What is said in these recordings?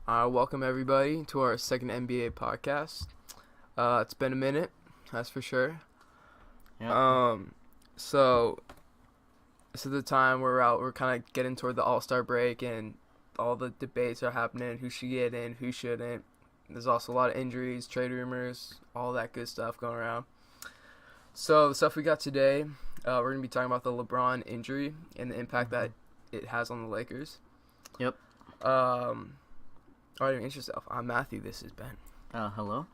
Welcome everybody to our second NBA podcast. It's been a minute, that's for sure. Yeah. So this is the time we're kind of getting toward the All Star break, and all the debates are happening: who should get in, who shouldn't. There's also a lot of injuries, trade rumors, all that good stuff going around. So the stuff we got today, we're gonna be talking about the LeBron injury and the impact that it has on the Lakers. Yep. All right, introduce yourself. I'm Matthew. This is Ben. Hello.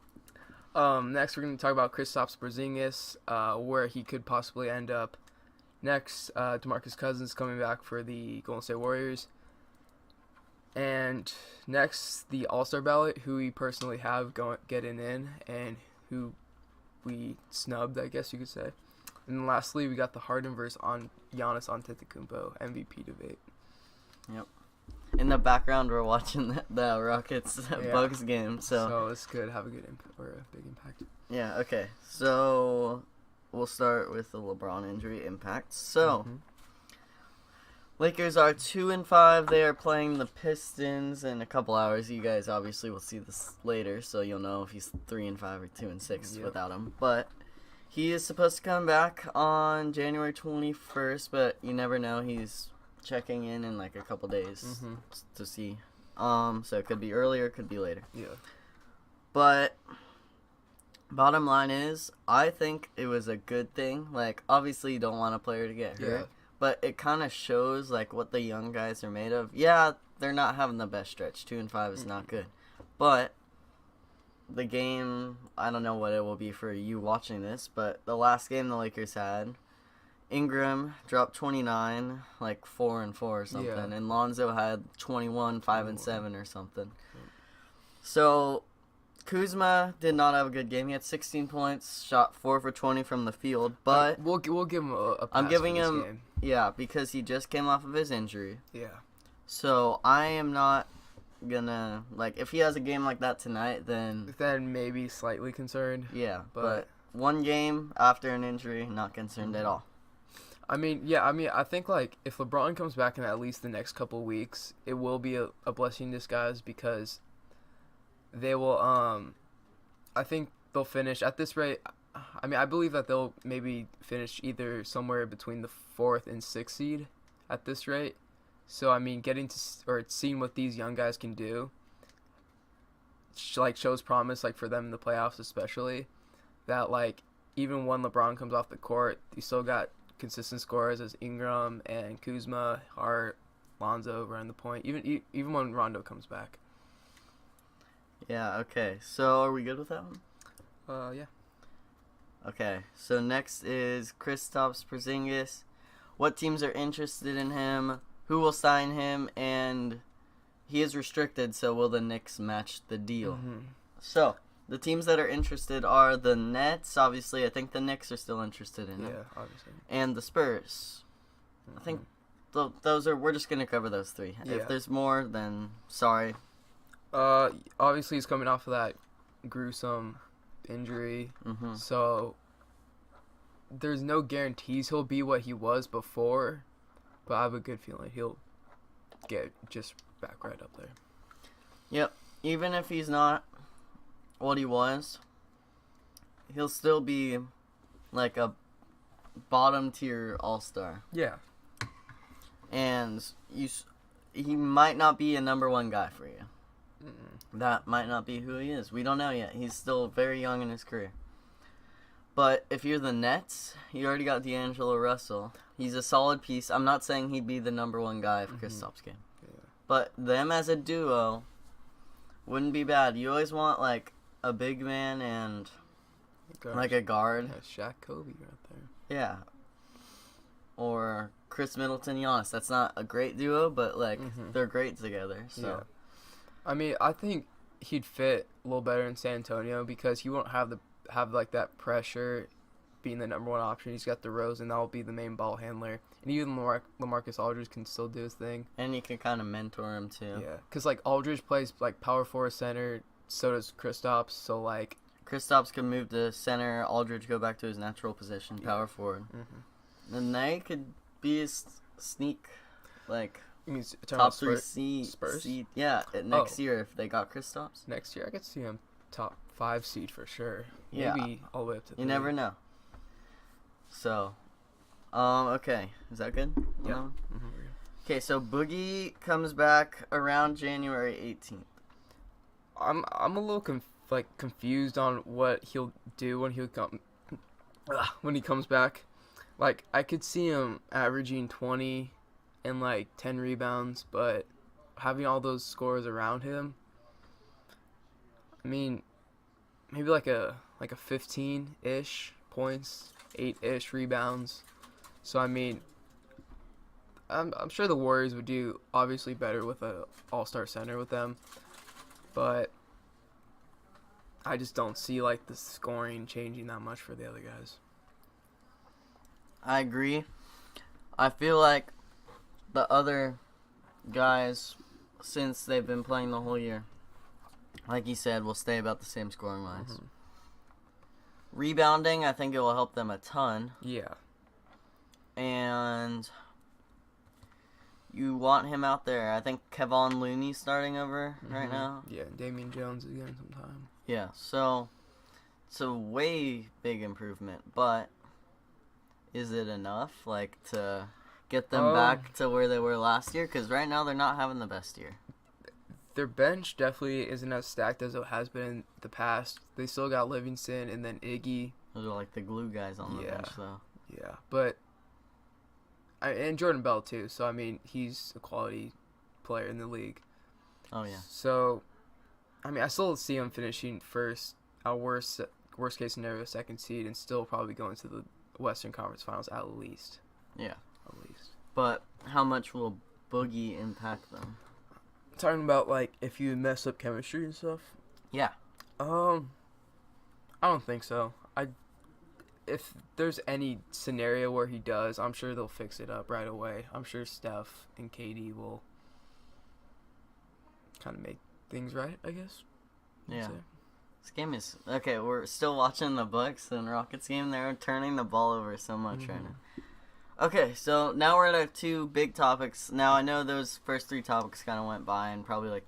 Next, we're going to talk about Kristaps Porzingis, where he could possibly end up. Next, Demarcus Cousins coming back for the Golden State Warriors. And next, the All Star Ballot, who we personally have getting in and who we snubbed, I guess you could say. And then lastly, we got the Harden versus Giannis Antetokounmpo MVP debate. Yep. In the background, we're watching the Rockets Bucks game. So it's good. Have a good a big impact. Yeah. Okay. So we'll start with the LeBron injury impact. So Lakers are 2-5. They are playing the Pistons in a couple hours. You guys obviously will see this later, so you'll know if he's 3-5 or 2-6 without him. But he is supposed to come back on January 21st, but you never know. He's checking in like a couple days to see. So it could be earlier, it could be later. Yeah. But bottom line is, I think it was a good thing. Like, obviously you don't want a player to get hurt, but it kind of shows like what the young guys are made of. Yeah, they're not having the best stretch. 2-5 is not good, but the game, I don't know what it will be for you watching this, but the last game the Lakers had, Ingram dropped 29, like 4-4 or something, and Lonzo had 21, 5-7 or something. So Kuzma did not have a good game. He had 16 points, shot 4 for 20 from the field, but we'll give him a pass I'm giving for this him game. Yeah, because he just came off of his injury. Yeah. So I am not gonna, like, if he has a game like that tonight, then Maybe slightly concerned. yeah, but one game after an injury, not concerned at all. I think, like, if LeBron comes back in at least the next couple weeks, it will be a blessing in disguise, because they will, I think they'll finish at this rate. I believe that they'll maybe finish either somewhere between the 4th and 6th seed at this rate. So, getting to, or seeing what these young guys can do, shows promise, like, for them in the playoffs especially, that, like, even when LeBron comes off the court, you still got consistent scorers as Ingram and Kuzma, Hart, Lonzo running the point, even when Rondo comes back. Yeah, okay. So are we good with that one? Yeah. Okay, so next is Kristaps Porzingis. What teams are interested in him? Who will sign him? And he is restricted, so will the Knicks match the deal? So the teams that are interested are the Nets. Obviously, I think the Knicks are still interested in him. Yeah, obviously. And the Spurs. I think those are. We're just gonna cover those three. Yeah. If there's more, then sorry. Obviously he's coming off of that gruesome injury, so there's no guarantees he'll be what he was before, but I have a good feeling he'll get just back right up there. Yep. Even if he's not what he was, he'll still be like a bottom tier all-star. Yeah. And he might not be a number one guy for you. That might not be who he is. We don't know yet. He's still very young in his career. But if you're the Nets, you already got D'Angelo Russell. He's a solid piece. I'm not saying he'd be the number one guy if Kristaps came. Yeah. But them as a duo wouldn't be bad. You always want, like, a big man and, like, a guard. Yeah, Shaq, Kobe right there. Yeah. Or Chris Middleton, Giannis. That's not a great duo, but, like, they're great together. So. Yeah. I think he'd fit a little better in San Antonio, because he won't have that pressure being the number one option. He's got DeRozan, that'll be the main ball handler, and even LaMarcus Aldridge can still do his thing. And he can kind of mentor him too. Yeah, because, like, Aldridge plays, like, power forward center, so does Kristaps. So, like, Kristaps can move to center, Aldridge go back to his natural position, power forward. And they could be a sneak, like, You mean top three seed. Spurs? Yeah, next year if they got Kristaps. Next year, I could see him top 5 seed for sure. Yeah. Maybe all the way up to 3. You never know. So, okay. Is that good? Yeah. Mm-hmm. Okay, so Boogie comes back around January 18th. I'm a little confused on what he'll do when he comes back. Like, I could see him averaging 20 and 10 rebounds, but having all those scores around him, I mean, maybe like a 15-ish points, 8-ish rebounds. So I mean, I'm sure the Warriors would do obviously better with a all-star center with them, but I just don't see the scoring changing that much for the other guys. I agree. I feel like the other guys, since they've been playing the whole year, like you said, will stay about the same scoring wise. Mm-hmm. Rebounding, I think it will help them a ton. Yeah. And you want him out there. I think Kevon Looney's starting over right now. Yeah, Damian Jones again sometime. Yeah, so it's a way big improvement, but is it enough, to get them back to where they were last year? Because right now they're not having the best year. Their bench definitely isn't as stacked as it has been in the past. They still got Livingston and then Iggy. Those are the glue guys on the bench, though. Yeah, but and Jordan Bell too. So I mean, he's a quality player in the league. Oh yeah. So, I mean, I still see him finishing first, worst case scenario, 2nd seed, and still probably going to the Western Conference Finals at least. Yeah. At least. But how much will Boogie impact them? Talking about if you mess up chemistry and stuff. Yeah. I don't think so. If there's any scenario where he does, I'm sure they'll fix it up right away. I'm sure Steph and KD will kind of make things right, I guess. Yeah. This game is okay. We're still watching the Bucks and Rockets game. They're turning the ball over so much right now. Okay, so now we're at 2 big topics. Now I know those first 3 topics kind of went by in probably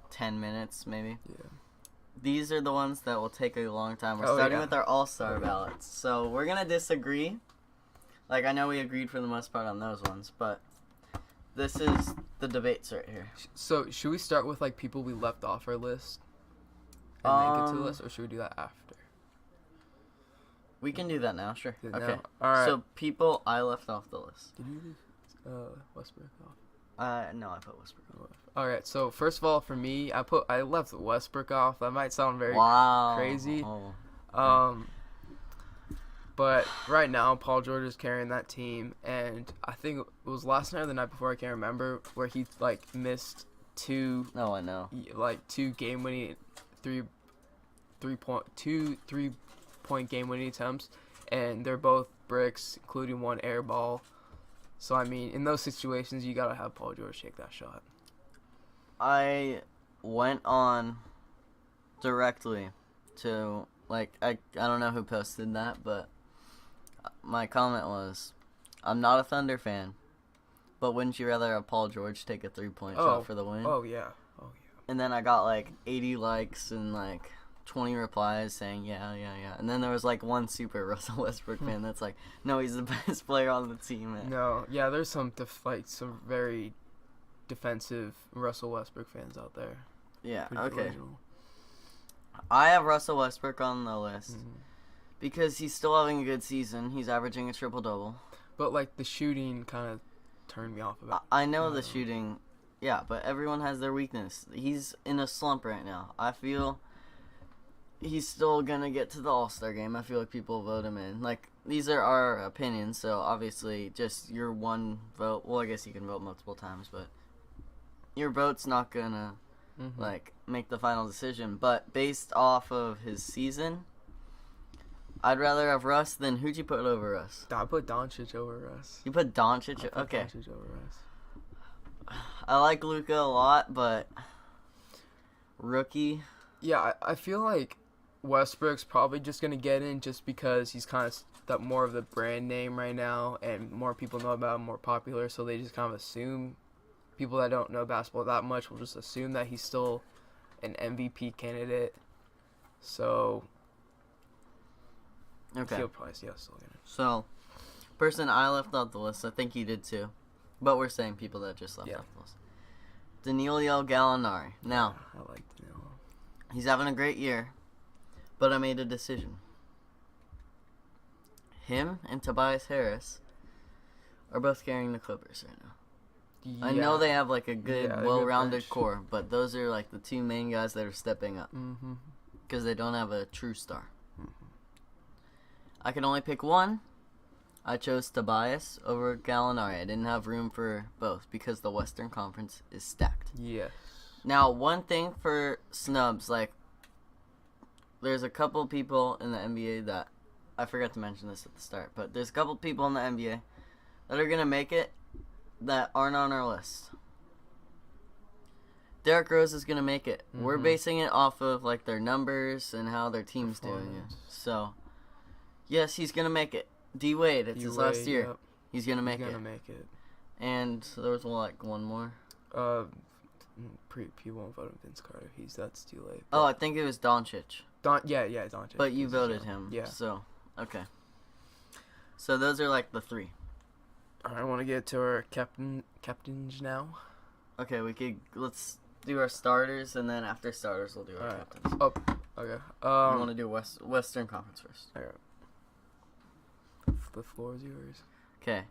10 minutes, maybe. Yeah. These are the ones that will take a long time. We're starting with our All Star Ballots. So we're gonna disagree. I know we agreed for the most part on those ones, but this is the debates right here. So should we start with people we left off our list and then get to the list, or should we do that after? We can do that now, sure. Okay. Now? All right. So people I left off the list. Did you leave Westbrook off? No, I put Westbrook off. All right. So first of all, for me, I left Westbrook off. That might sound very crazy. But right now, Paul George is carrying that team, and I think it was last night or the night before, I can't remember, where he missed 2. No, I know. 2 game-winning 3-point game-winning attempts, and they're both bricks, including 1 air ball. So I mean, in those situations, you gotta have Paul George take that shot. I went on directly to I don't know who posted that, but my comment was, I'm not a Thunder fan, but wouldn't you rather have Paul George take a 3-point shot for the win? Oh yeah. And then I got 80 likes and 20 replies saying yeah. And then there was 1 super Russell Westbrook fan that's no, he's the best player on the team. Man. No, yeah, there's some some very defensive Russell Westbrook fans out there. Yeah, Pretty okay. original. I have Russell Westbrook on the list because he's still having a good season. He's averaging a triple-double. But the shooting kind of turned me off about. I know the shooting. Yeah, but everyone has their weakness. He's in a slump right now. I feel he's still going to get to the All-Star game. I feel like people vote him in. These are our opinions, so obviously just your one vote. Well, I guess you can vote multiple times, but your vote's not going to, make the final decision. But based off of his season, I'd rather have Russ than who'd you put over Russ? I put Doncic over Russ. You put Doncic? Okay. Doncic over Russ. I like Luka a lot, but rookie. Yeah, I feel like Westbrook's probably just gonna get in just because he's kind of more of the brand name right now, and more people know about him, more popular, so they just kind of assume people that don't know basketball that much will just assume that he's still an MVP candidate. So Okay. he'll probably see us still in it. So, person I left off the list, I think you did too. But we're saying people that just left off the list. Danilo Gallinari. Now, I like Danilo. he's having a great year, but I made a decision. Him and Tobias Harris are both carrying the Clippers right now. Yeah. I know they have like a good, well-rounded bench. core, but those are like the two main guys that are stepping up Mm-hmm. because they don't have a true star. Mm-hmm. I can only pick one. I chose Tobias over Gallinari. I didn't have room for both because the Western Conference is stacked. Yes. Now, one thing for snubs, like, there's a couple people in the NBA that, I forgot to mention this at the start, but there's a couple people in the NBA that are going to make it that aren't on our list. Derrick Rose is going to make it. Mm-hmm. We're basing it off of, like, their numbers and how their team's doing it. Performance. So, yes, he's going to make it. D-Wade, it's his last year. Yep. He's going to make He's it. gonna make it. And there was, like, one more. People won't vote him Vince Carter. That's too late. Oh, I think it was Doncic. Doncic. But you voted him. Yeah. So, okay. So those are like the three. I want to get to our captains now. Okay, let's do our starters, and then after starters, we'll do our captains. Oh, okay. You want to do Western Conference first. Alright. The floor is yours. Okay.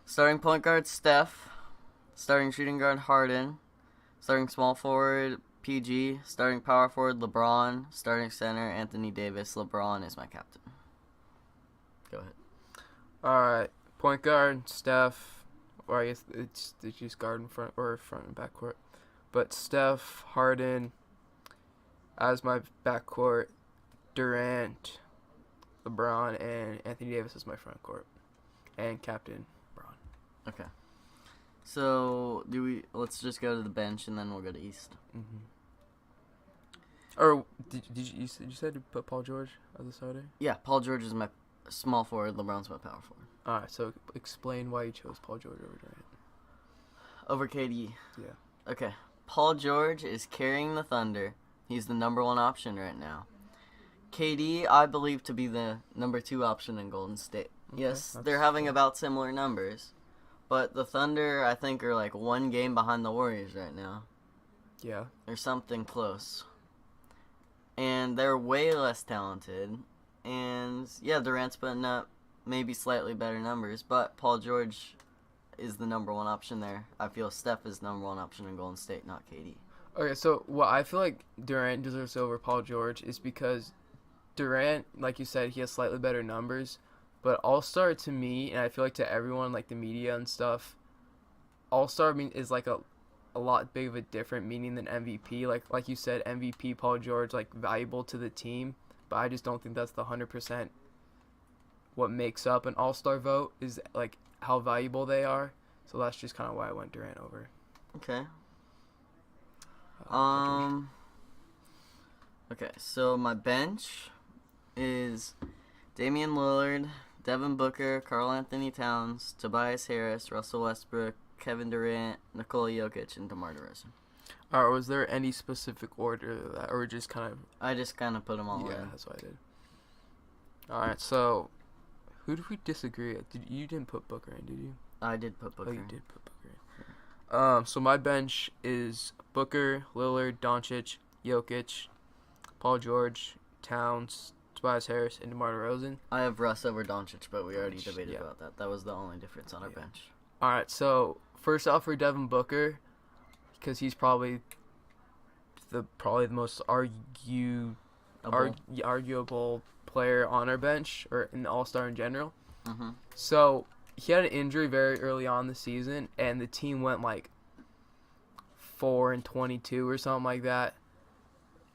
Starting point guard, Steph. Starting shooting guard, Harden. Starting small forward, PG. Starting power forward, LeBron. Starting center, Anthony Davis. LeBron is my captain. Go ahead. Alright. Point guard, Steph. Or I guess it's just guard in front or front and backcourt. But Steph, Harden as my backcourt, Durant, LeBron, and Anthony Davis as my front court. And captain, Bron. Okay. So, let's just go to the bench and then we'll go to East. Mm-hmm. Or, you said to put Paul George as a starter? Yeah, Paul George is my small forward, LeBron's my power forward. Alright, so explain why you chose Paul George over Durant. Over KD. Yeah. Okay. Paul George is carrying the Thunder. He's the number one option right now. KD, I believe to be the number 2 option in Golden State. Okay, Yes, they're having about similar numbers. But the Thunder, I think, are like 1 game behind the Warriors right now. Yeah. Or something close. And they're way less talented. And, yeah, Durant's putting up maybe slightly better numbers. But Paul George is the number 1 option there. I feel Steph is number 1 option in Golden State, not KD. Okay, so what I feel like Durant deserves over Paul George is because Durant, like you said, he has slightly better numbers. But All-Star to me, and I feel like to everyone, like the media and stuff, All-Star is like a lot big of a different meaning than MVP. Like you said, MVP, Paul George, like valuable to the team. But I just don't think that's the 100% what makes up an All-Star vote is like how valuable they are. So that's just kind of why I went Durant over. Okay. Paul George. Okay, so my bench is Damian Lillard, Devin Booker, Karl Anthony Towns, Tobias Harris, Russell Westbrook, Kevin Durant, Nikola Jokic, and DeMar DeRozan. Alright, was there any specific order of that, or just kind of... I just kind of put them all in. Yeah, that's what I did. Alright, so who did we disagree at? You didn't put Booker in, did you? I did put Booker Oh, you in. did put Booker in. So my bench is Booker, Lillard, Doncic, Jokic, Paul George, Towns, Tobias Harris, and DeMar DeRozan. I have Russ over Doncic, but we already debated yeah. about that. That was the only difference on our bench. Alright, so first off for Devin Booker, because he's probably the most arguable player on our bench, or in the All-Star in general. Mm-hmm. So he had an injury very early on in the season, and the team went like 4-22 or something like that.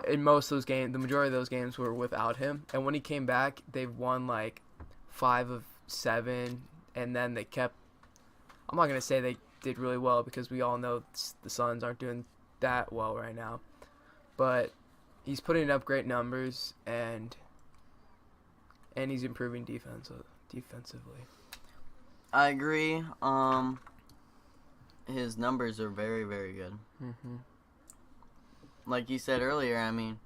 In most of those games, the majority of those games were without him. And when he came back, they've won like 5 of 7, and then they kept. I'm not gonna say they did really well because we all know the Suns aren't doing that well right now, but he's putting up great numbers and he's improving defensively. I agree. his numbers are very, very good. Mm-hmm. Like you said earlier, I mean,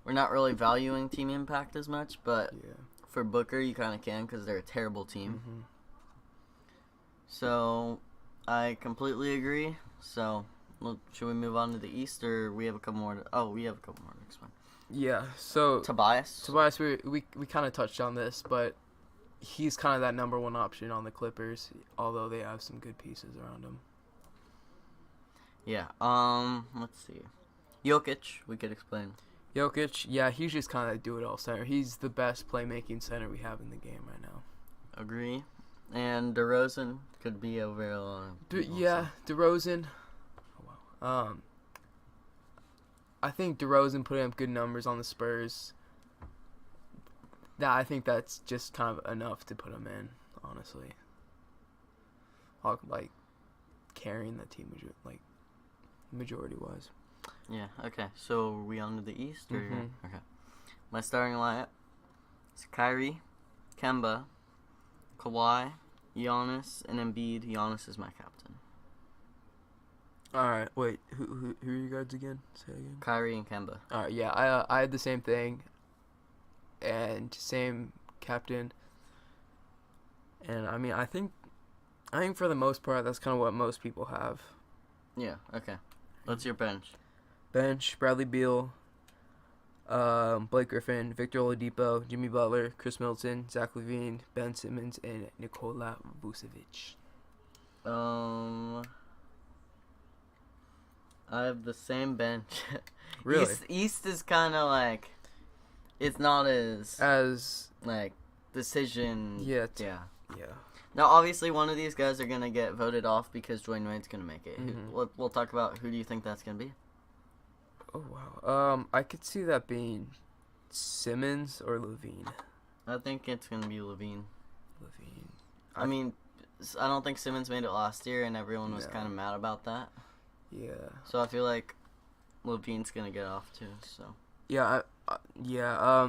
we're not really valuing team impact as much, but for Booker, you kind of can because they're a terrible team. Mm-hmm. So, I completely agree. So, should we move on to the East, or we have a couple more? We have a couple more to explain. Yeah. So Tobias, we kind of touched on this, but he's kind of that number one option on the Clippers, although they have some good pieces around him. Yeah. Let's see. Jokic, we could explain. Jokic, yeah, he's just kind of do-it-all center. He's the best playmaking center we have in the game right now. Agree. And DeRozan could be a very long. DeRozan. Oh, wow. I think DeRozan putting up good numbers on the Spurs. I think that's just kind of enough to put him in, honestly. Like carrying the team, like majority-wise. Yeah. Okay. So are we on to the East? Or? Mm-hmm. Okay. My starting lineup is Kyrie, Kemba, Kawhi, Giannis, and Embiid. Giannis is my captain. All right. Wait. Who are you guys again? Say again. Kyrie and Kemba. All right. Yeah. I had the same thing. And same captain. And I mean, I think for the most part, that's kind of what most people have. Yeah. Okay. What's your bench? Bench: Bradley Beal, Blake Griffin, Victor Oladipo, Jimmy Butler, Chris Middleton, Zach LaVine, Ben Simmons, and Nikola Vucevic. I have the same bench. Really? East is kind of like, it's not as like decision. Yeah. Yeah. Yeah. Now, obviously, one of these guys are gonna get voted off because Dwayne Wade's gonna make it. Mm-hmm. We'll talk about who do you think that's gonna be. Oh wow. I could see that being Simmons or LaVine. I think it's gonna be LaVine. LaVine. I mean, I don't think Simmons made it last year, and everyone was kind of mad about that. Yeah. So I feel like LaVine's gonna get off too. So. Yeah.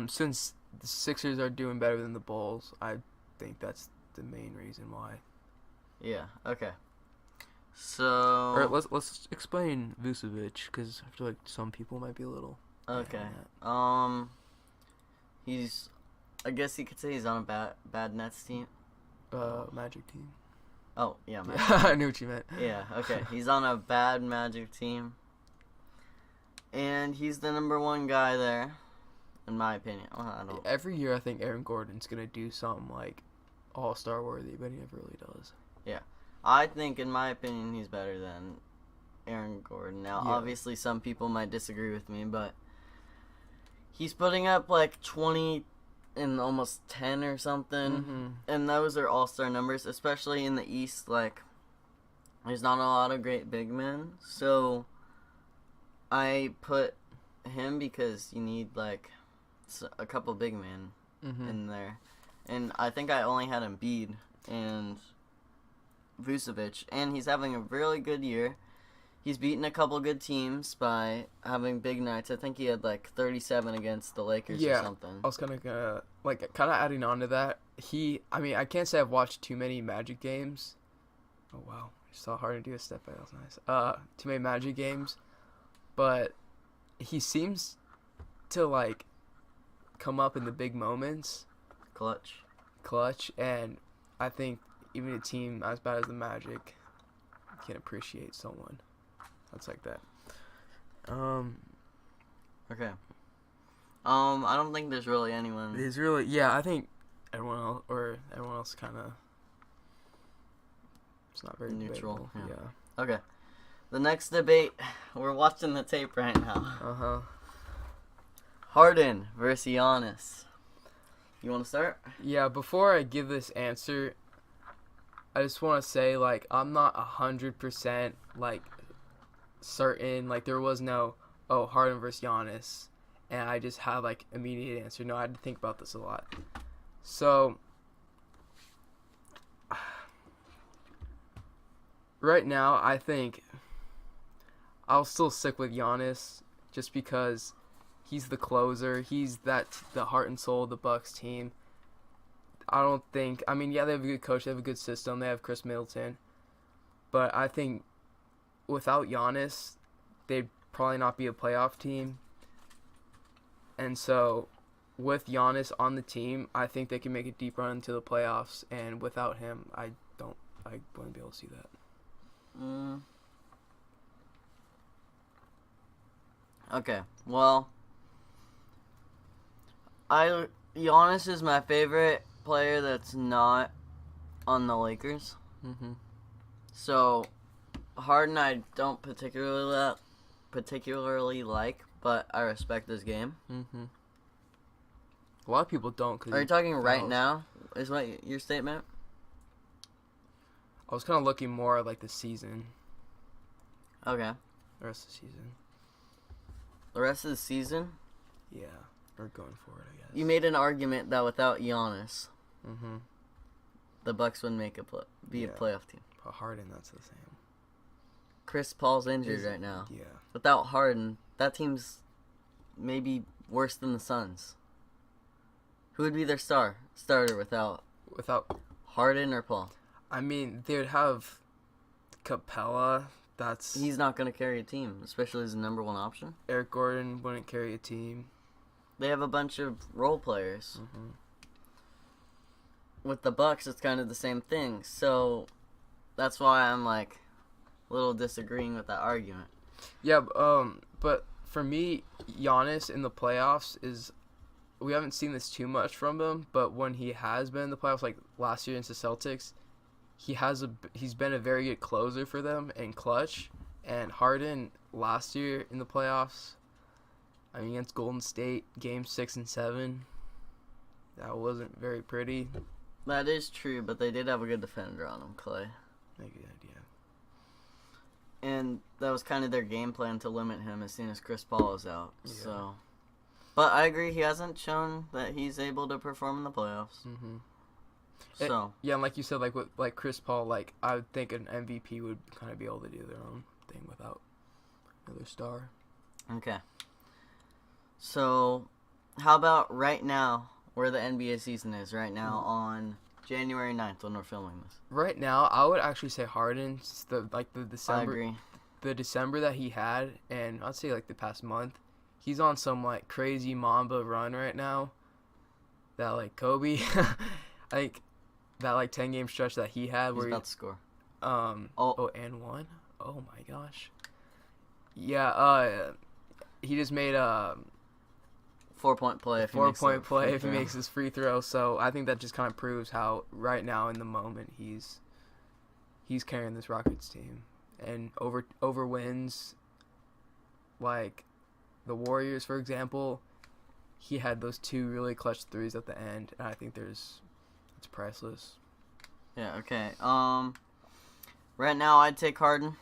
Since the Sixers are doing better than the Bulls, I think that's the main reason why. Yeah. Okay. So. All right, let's explain Vucevic because I feel like some people might be a little. Okay. He's. I guess you could say he's on a bad Nets team. Magic team. Oh yeah. Magic. Yeah, I knew what you meant. Yeah. Okay. He's on a bad Magic team. And he's the number one guy there, in my opinion. I don't. Every year, I think Aaron Gordon's gonna do something like All Star worthy, but he never really does. Yeah, I think, in my opinion, he's better than Aaron Gordon. Now, obviously, some people might disagree with me, but he's putting up like 20 and almost 10 or something, and those are All-Star numbers, especially in the East. Like, there's not a lot of great big men, so I put him because you need like a couple big men in there, and I think I only had Embiid and Vucevic, and he's having a really good year. He's beaten a couple good teams by having big nights. I think he had like 37 against the Lakers or something. I was kind of adding on to that. I can't say I've watched too many Magic games. Oh wow, I saw Harden do a step back. That was nice. Too many Magic games. But he seems to, like, come up in the big moments. Clutch. And I think even a team as bad as the Magic can appreciate someone that's like that. Okay. I don't think there's really anyone. I think everyone else kind of, it's not very neutral. Yeah. Okay. The next debate, we're watching the tape right now. Harden versus Giannis. You want to start? Yeah, before I give this answer, I just want to say, like, I'm not 100%, like, certain. Like, there was no, Harden versus Giannis, and I just had, like, immediate answer. No, I had to think about this a lot. So, right now, I think I'll still stick with Giannis just because he's the closer. He's the heart and soul of the Bucks team. I don't think... they have a good coach. They have a good system. They have Chris Middleton. But I think without Giannis, they'd probably not be a playoff team. And so, with Giannis on the team, I think they can make a deep run into the playoffs. And without him, I wouldn't be able to see that. Okay, well, Giannis is my favorite player that's not on the Lakers. Mm-hmm. So, Harden I don't particularly like, but I respect his game. Mm-hmm. A lot of people don't. Are you talking right now? Is what your statement? I was kind of looking more at, like, the season. Okay. The rest of the season. The rest of the season? Yeah. Or going forward, I guess. You made an argument that without Giannis, mm-hmm. the Bucks wouldn't make a playoff team. But Harden, that's the same. Chris Paul's injured right now. Yeah. Without Harden, that team's maybe worse than the Suns. Who would be their starter without Harden or Paul? I mean, they would have Capella. He's not going to carry a team, especially as the number one option. Eric Gordon wouldn't carry a team. They have a bunch of role players. Mm-hmm. With the Bucks, it's kind of the same thing. So that's why I'm like a little disagreeing with that argument. Yeah, but for me, Giannis in the playoffs we haven't seen this too much from him, but when he has been in the playoffs, like last year against the Celtics, he's been a very good closer for them and clutch. And Harden last year in the playoffs, I mean, against Golden State, games 6 and 7, that wasn't very pretty. That is true, but they did have a good defender on him, Clay. Maybe idea. And that was kind of their game plan to limit him as soon as Chris Paul is out. Yeah. So, but I agree, he hasn't shown that he's able to perform in the playoffs. Mm-hmm. So and like you said, like Chris Paul, like I would think an MVP would kind of be able to do their own thing without another star. Okay. So, how about right now, where the NBA season is right now on January 9th when we're filming this? Right now, I would actually say Harden. The December. I agree. The December that he had, and I'd say like the past month, he's on some like crazy Mamba run right now. That like Kobe, like that like 10-game stretch that he had where he's about to score. And one. Oh my gosh. Yeah. He just made a 4-point play. If he makes his free throw. So I think that just kind of proves how right now in the moment he's carrying this Rockets team and over wins like the Warriors, for example. He had those 2 really clutch threes at the end, and I think it's priceless. Yeah. Okay. Right now I'd take Harden.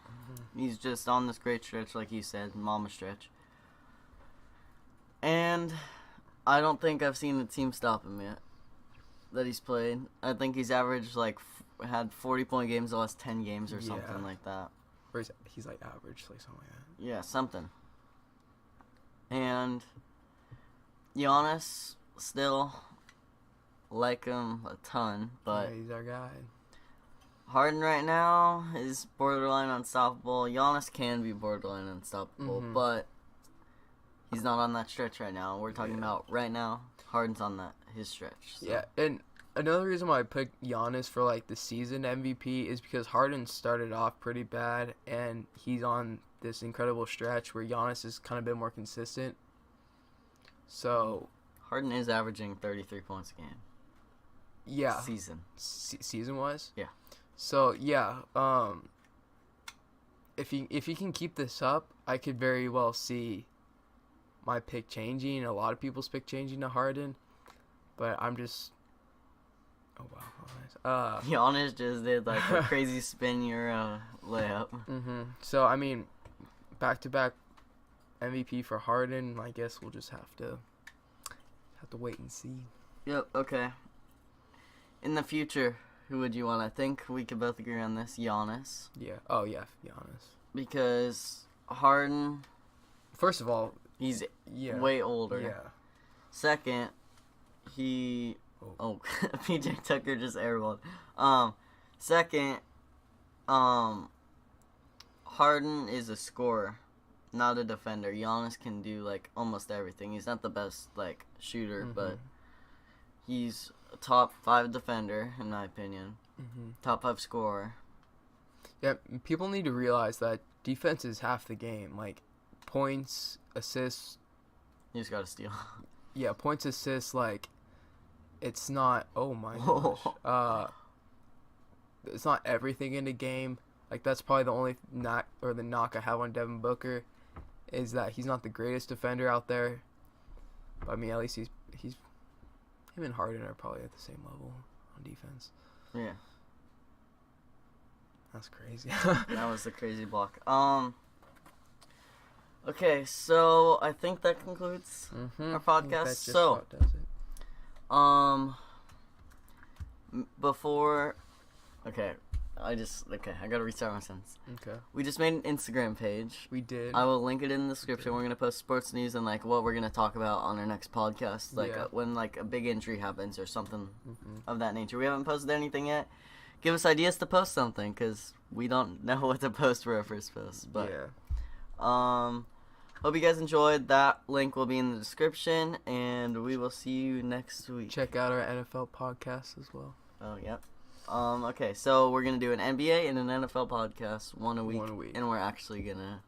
Mm-hmm. He's just on this great stretch, like you said, mama stretch. And I don't think I've seen the team stop him yet that he's played. I think he's averaged had 40-point games the last 10 games or something like that. Or he's like average, like something like that. Yeah, something. And Giannis, still like him a ton, but yeah, he's our guy. Harden right now is borderline unstoppable. Giannis can be borderline unstoppable, but he's not on that stretch right now. We're talking about right now. Harden's on his stretch. So. Yeah, and another reason why I picked Giannis for like the season MVP is because Harden started off pretty bad, and he's on this incredible stretch where Giannis has kind of been more consistent. So Harden is averaging 33 points a game. Yeah. Season-wise? Yeah. So, yeah, if he can keep this up, I could very well see my pick changing, a lot of people's pick changing to Harden, but I'm just... Oh, wow. Nice. Giannis just did, like, a crazy spin Euro layup. Mm-hmm. So, I mean, back-to-back MVP for Harden, I guess we'll just have to wait and see. Yep, okay. In the future, who would you want? I think we could both agree on this. Giannis. Yeah. Oh, yeah, Giannis. Because Harden... First of all... He's way older. Yeah. Second, he... Oh, PJ Tucker just airballed. Second, Harden is a scorer, not a defender. Giannis can do like almost everything. He's not the best like shooter, but he's a top 5 defender in my opinion. Top 5 scorer. Yeah, people need to realize that defense is half the game. Like points, assists. You just gotta steal. Yeah, points, assists. Like it's not. Oh my gosh. It's not everything in the game. Like that's probably the only knock I have on Devin Booker, is that he's not the greatest defender out there. But I mean, at least he's him and Harden are probably at the same level on defense. Yeah. That's crazy. That was the crazy block. Okay, so I think that concludes our podcast. So, before, I gotta restart my sentence. Okay. We just made an Instagram page. We did. I will link it in the description. We're gonna post sports news and like what we're gonna talk about on our next podcast, like when like a big injury happens or something of that nature. We haven't posted anything yet. Give us ideas to post something, because we don't know what to post for our first post. But hope you guys enjoyed. That link will be in the description, and we will see you next week. Check out our NFL podcast as well. Oh, yep. Okay, so we're going to do an NBA and an NFL podcast, one a week. And we're actually going to